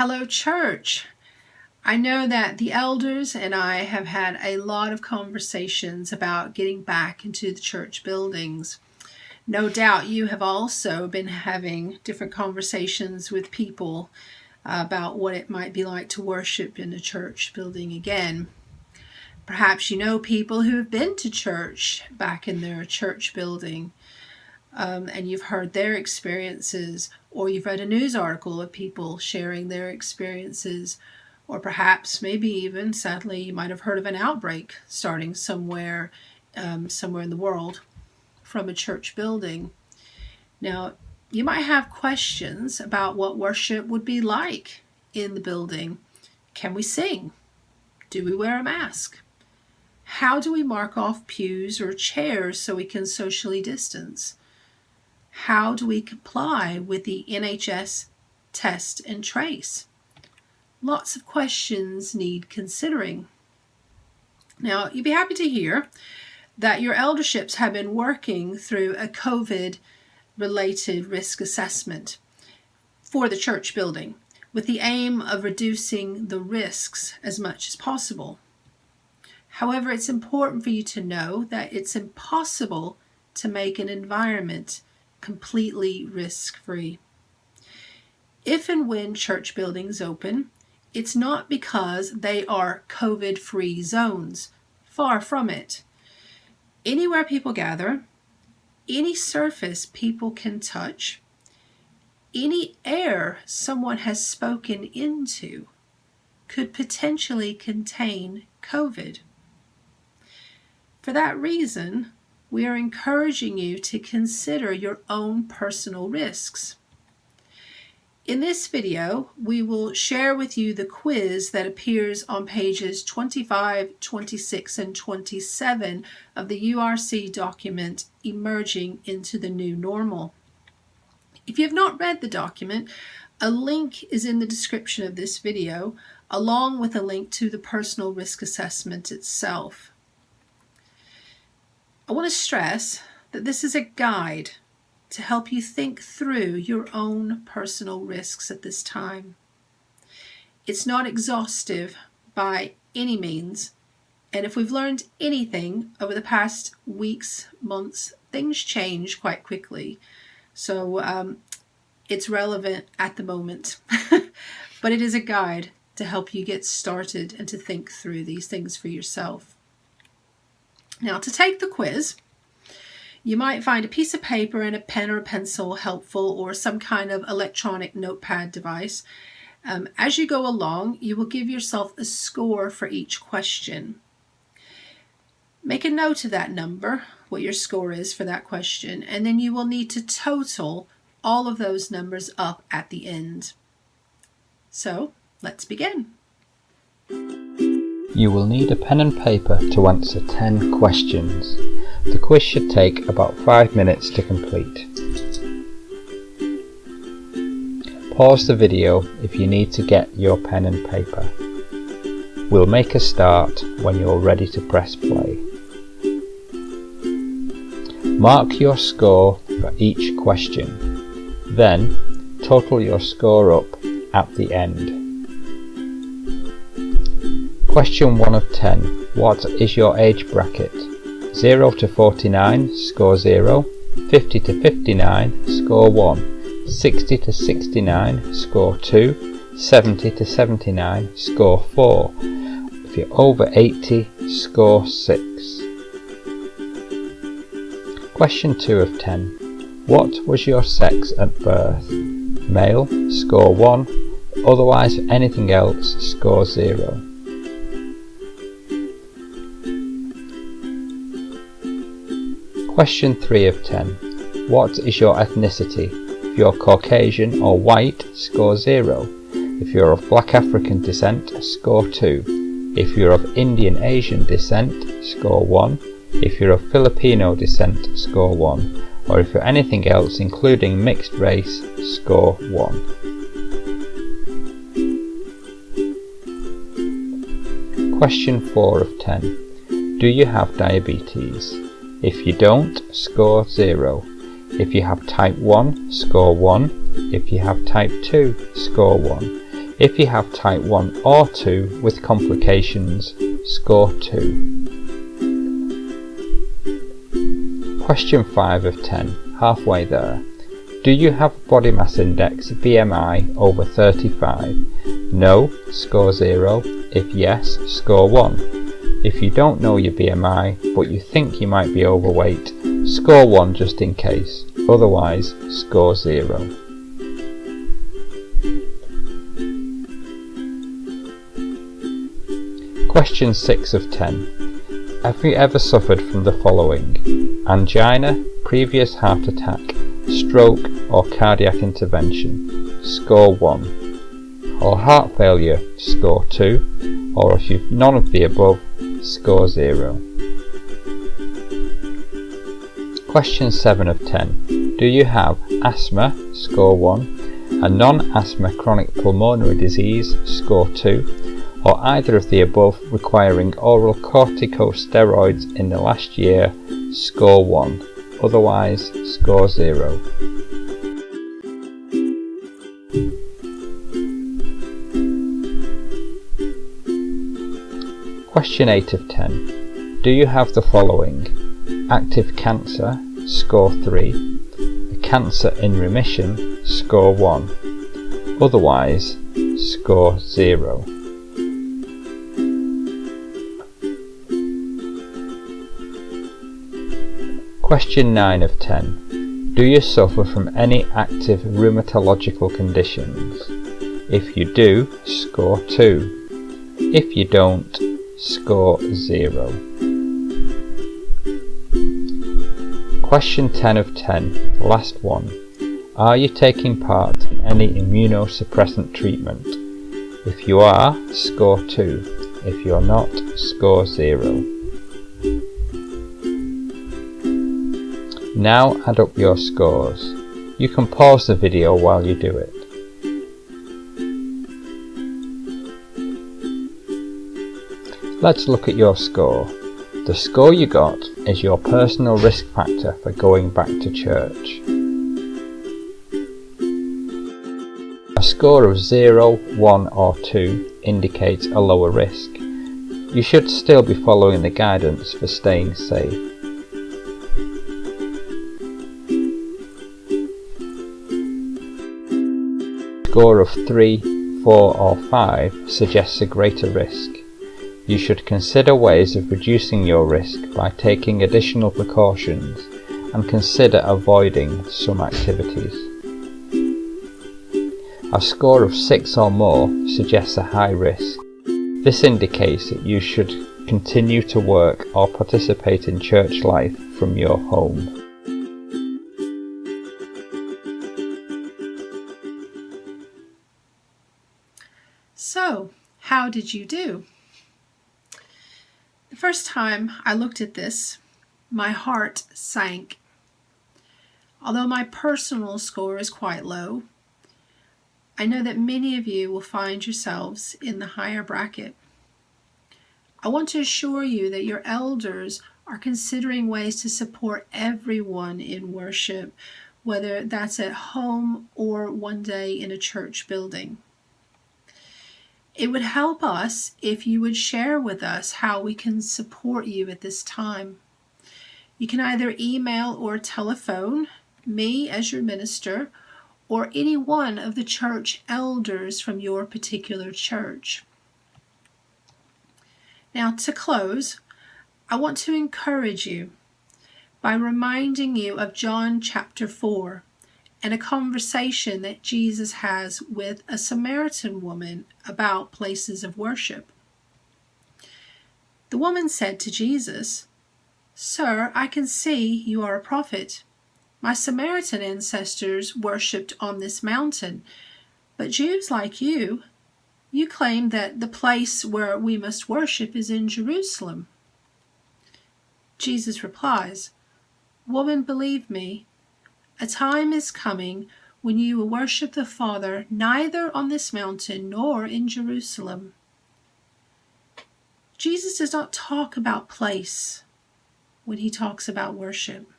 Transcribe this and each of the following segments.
Hello, church. I know that the elders and I have had a lot of conversations about getting back into the church buildings. No doubt you have also been having different conversations with people about what it might be like to worship in a church building again. Perhaps you know people who have been to church back in their church building, and you've heard their experiences, or you've read a news article of people sharing their experiences, or perhaps maybe even, sadly, you might have heard of an outbreak starting somewhere in the world from a church building. Now, you might have questions about what worship would be like in the building. Can we sing? Do we wear a mask? How do we mark off pews or chairs so we can socially distance? How do we comply with the NHS test and trace? Lots of questions need considering. Now, you'd be happy to hear that your elderships have been working through a COVID-related risk assessment for the church building with the aim of reducing the risks as much as possible. However, it's important for you to know that it's impossible to make an environment completely risk-free. If and when church buildings open, it's not because they are COVID-free zones. Far from it. Anywhere people gather, any surface people can touch, any air someone has spoken into could potentially contain COVID. For that reason, we are encouraging you to consider your own personal risks. In this video, we will share with you the quiz that appears on pages 25, 26, and 27 of the URC document, Emerging into the New Normal. If you have not read the document, a link is in the description of this video, along with a link to the personal risk assessment itself. I want to stress that this is a guide to help you think through your own personal risks at this time. It's not exhaustive by any means, and if we've learned anything over the past weeks, months, things change quite quickly. So it's relevant at the moment, but it is a guide to help you get started and to think through these things for yourself. Now, to take the quiz, you might find a piece of paper and a pen or a pencil helpful, or some kind of electronic notepad device. As you go along, you will give yourself a score for each question. Make a note of that number, what your score is for that question, and then you will need to total all of those numbers up at the end. Let's begin. You will need a pen and paper to answer 10 questions. The quiz should take about 5 minutes to complete. Pause the video if you need to get your pen and paper. We'll make a start when you're ready to press play. Mark your score for each question. Then total your score up at the end. Question 1 of 10. What is your age bracket? 0 to 49, score 0. 50 to 59, score 1. 60 to 69, score 2. 70 to 79, score 4. If you're over 80, score 6. Question 2 of 10. What was your sex at birth? Male, score 1. Otherwise, anything else, score 0. Question 3 of 10. What is your ethnicity? If you're Caucasian or white, score 0. If you're of Black African descent, score 2. If you're of Indian Asian descent, score 1. If you're of Filipino descent, score 1. Or if you're anything else including mixed race, score 1. Question 4 of 10. Do you have diabetes? If you don't, score 0. If you have type 1, score 1. If you have type 2, score 1. If you have type 1 or 2 with complications, score 2. Question 5 of 10, halfway there. Do you have body mass index BMI over 35? No, score 0. If yes, score 1. If you don't know your BMI, but you think you might be overweight, score 1 just in case. Otherwise, score 0. Question 6 of 10. Have you ever suffered from the following? Angina, previous heart attack, stroke or cardiac intervention? Score 1. Or heart failure? Score 2. Or if you've none of the above, score 0. Question 7 of 10. Do you have asthma? Score 1. A non-asthma chronic pulmonary disease? Score 2. Or either of the above requiring oral corticosteroids in the last year? Score 1. Otherwise, score 0. Question 8 of 10. Do you have the following? Active cancer? Score 3. A cancer in remission? Score 1. Otherwise, score 0. Question 9 of 10. Do you suffer from any active rheumatological conditions? If you do, score 2. If you don't, score 0. Question 10 of 10, last one. Are you taking part in any immunosuppressant treatment? If you are, score 2. If you're not, score 0. Now add up your scores. You can pause the video while you do it. Let's look at your score. The score you got is your personal risk factor for going back to church. A score of 0, 1 or 2 indicates a lower risk. You should still be following the guidance for staying safe. A score of 3, 4 or 5 suggests a greater risk. You should consider ways of reducing your risk by taking additional precautions and consider avoiding some activities. A score of 6 or more suggests a high risk. This indicates that you should continue to work or participate in church life from your home. So, how did you do? The first time I looked at this, my heart sank. Although my personal score is quite low, I know that many of you will find yourselves in the higher bracket. I want to assure you that your elders are considering ways to support everyone in worship, whether that's at home or one day in a church building. It would help us if you would share with us how we can support you at this time. You can either email or telephone me as your minister or any one of the church elders from your particular church. Now, to close, I want to encourage you by reminding you of John chapter 4 and a conversation that Jesus has with a Samaritan woman about places of worship. The woman said to Jesus, "Sir, I can see you are a prophet. My Samaritan ancestors worshipped on this mountain, but Jews like you claim that the place where we must worship is in Jerusalem." Jesus replies, "Woman, believe me, a time is coming when you will worship the Father neither on this mountain nor in Jerusalem." Jesus does not talk about place when he talks about worship.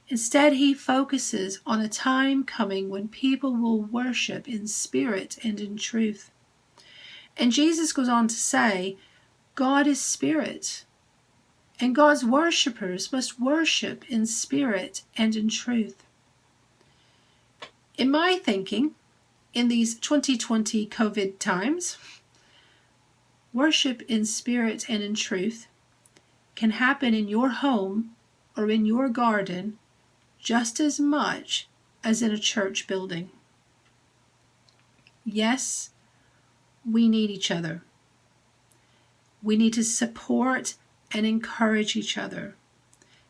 Instead, he focuses on a time coming when people will worship in spirit and in truth. And Jesus goes on to say, God is spirit, and God's worshippers must worship in spirit and in truth. In my thinking, in these 2020 COVID times, worship in spirit and in truth can happen in your home or in your garden just as much as in a church building. Yes, we need each other. We need to support and encourage each other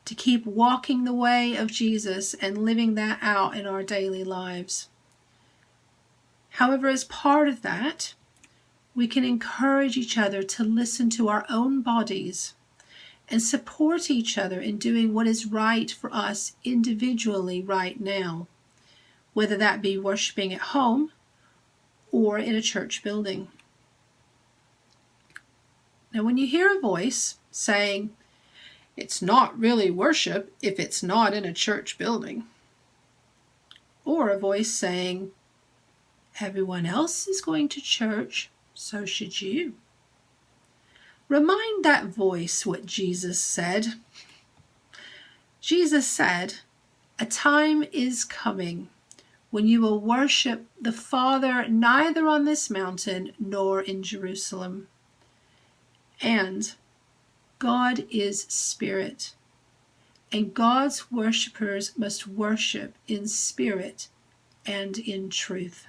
to keep walking the way of Jesus and living that out in our daily lives. However, as part of that, we can encourage each other to listen to our own bodies and support each other in doing what is right for us individually right now, whether that be worshiping at home or in a church building. Now, when you hear a voice saying, "It's not really worship if it's not in a church building," or a voice saying, "Everyone else is going to church, so should you," remind that voice what Jesus said. Jesus said, "A time is coming when you will worship the Father neither on this mountain nor in Jerusalem." And God is spirit, and God's worshippers must worship in spirit and in truth.